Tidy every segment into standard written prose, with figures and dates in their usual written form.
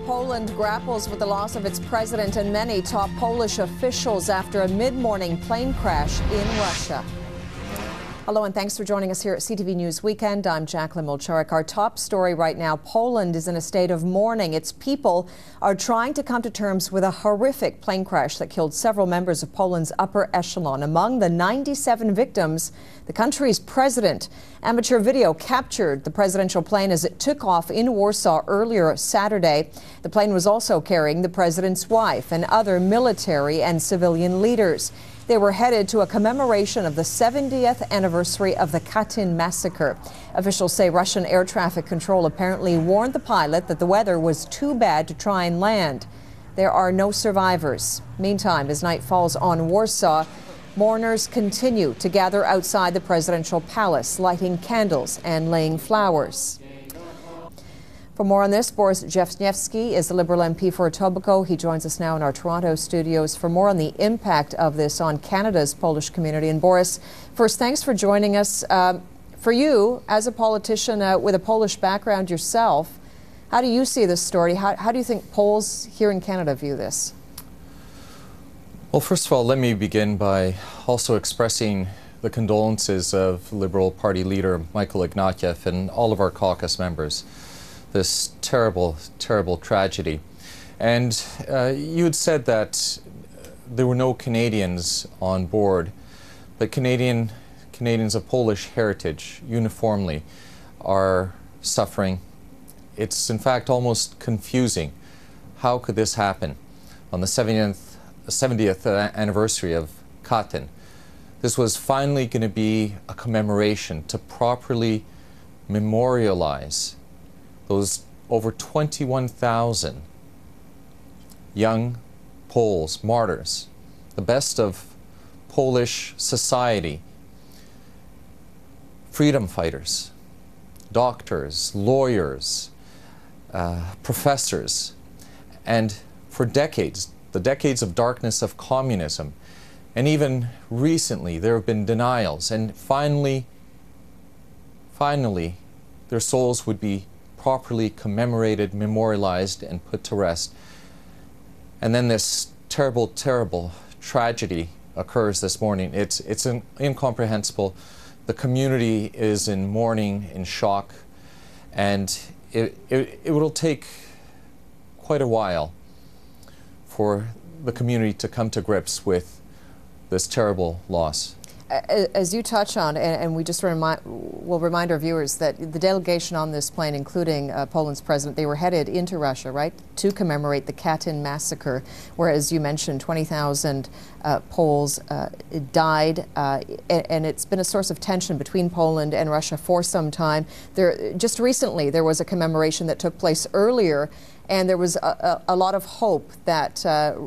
Poland grapples with the loss of its president and many top Polish officials after a mid-morning plane crash in Russia. Hello and thanks for joining us here at CTV News Weekend. I'm Jacqueline Milczarek. Our top story right now, Poland is in a state of mourning. Its people are trying to come to terms with a horrific plane crash that killed several members of Poland's upper echelon. Among the 97 victims, the country's president. Amateur video captured the presidential plane as it took off in Warsaw earlier Saturday. The plane was also carrying the president's wife and other military and civilian leaders. They were headed to a commemoration of the 70th anniversary of the Katyn massacre. Officials say Russian air traffic control apparently warned the pilot that the weather was too bad to try and land. There are no survivors. Meantime, as night falls on Warsaw, mourners continue to gather outside the presidential palace, lighting candles and laying flowers. For more on this, Borys Wrzesnewskyj is the Liberal MP for Etobicoke. He joins us now in our Toronto studios for more on the impact of this on Canada's Polish community. And Borys, first, thanks for joining us. For you, as a politician with a Polish background yourself, how do you see this story? How do you think Poles here in Canada view this? Well, first of all, let me begin by also expressing the condolences of Liberal Party leader Michael Ignatieff and all of our caucus members. This terrible, terrible tragedy. And you had said that there were no Canadians on board, but Canadians of Polish heritage uniformly are suffering. It's in fact almost confusing. How could this happen on the 70th anniversary of Katyn? This was finally going to be a commemoration to properly memorialize those over 21,000 young Poles, martyrs, the best of Polish society, freedom fighters, doctors, lawyers, professors, and for decades, the decades of darkness of communism, and even recently there have been denials, and finally, their souls would be properly commemorated, memorialized, and put to rest. And then this terrible, terrible tragedy occurs this morning. It's incomprehensible. The community is in mourning, in shock, and it will take quite a while for the community to come to grips with this terrible loss. As you touch on, and we just will remind our viewers that the delegation on this plane, including Poland's president, they were headed into Russia, right, to commemorate the Katyn massacre, where, as you mentioned, 20,000 Poles died, and it's been a source of tension between Poland and Russia for some time. Just recently, there was a commemoration that took place earlier, and there was a lot of hope that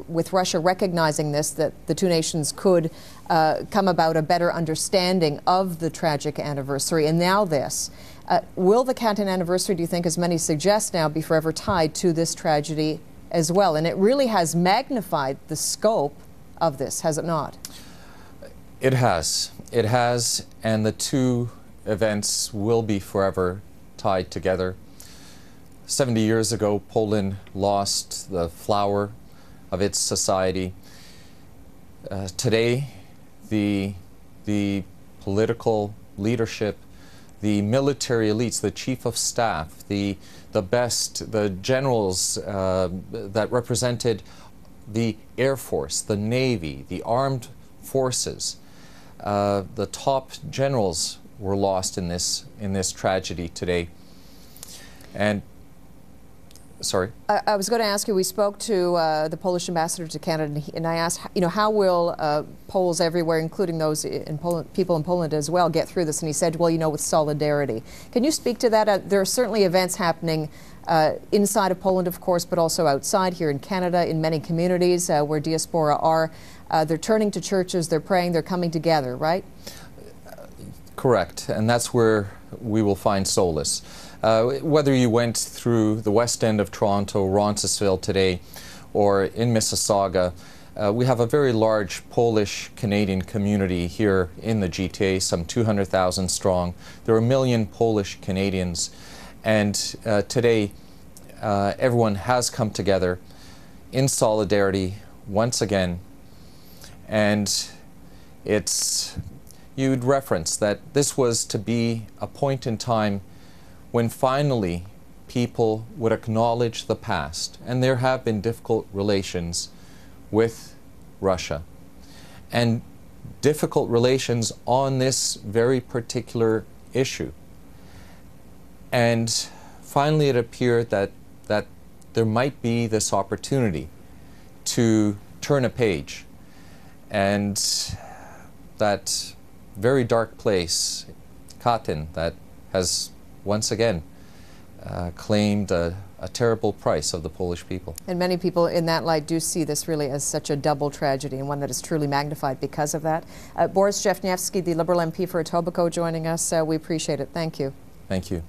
with Russia recognizing this, that the two nations could come about a better understanding of the tragic anniversary. And now this. Will the Katyn anniversary, do you think, as many suggest now, be forever tied to this tragedy as well? And it really has magnified the scope of this, has it not? It has. It has, and the two events will be forever tied together. 70 years ago, Poland lost the flower of its society. Today, the political leadership, the military elites, the chief of staff, the generals that represented the Air Force, the Navy, the armed forces, the top generals were lost in this tragedy today. And sorry? I was going to ask you, we spoke to the Polish ambassador to Canada, and I asked, how will Poles everywhere, including those in Poland, people in Poland as well, get through this? And he said, well, with solidarity. Can you speak to that? There are certainly events happening inside of Poland, of course, but also outside here in Canada, in many communities where diaspora are. They're turning to churches, they're praying, they're coming together, right? Correct, and that's where we will find solace. Whether you went through the west end of Toronto, Roncesvalles today, or in Mississauga, We have a very large Polish-Canadian community here in the GTA, some 200,000 strong. There are 1 million Polish Canadians, and today everyone has come together in solidarity once again. And you'd reference that this was to be a point in time when finally people would acknowledge the past. And there have been difficult relations with Russia, and difficult relations on this very particular issue. And finally it appeared that there might be this opportunity to turn a page, and that very dark place, Katyn, that has once again claimed a terrible price of the Polish people. And many people in that light do see this really as such a double tragedy, and one that is truly magnified because of that. Borys Wrzesnewskyj, the Liberal MP for Etobicoke, joining us. We appreciate it. Thank you. Thank you.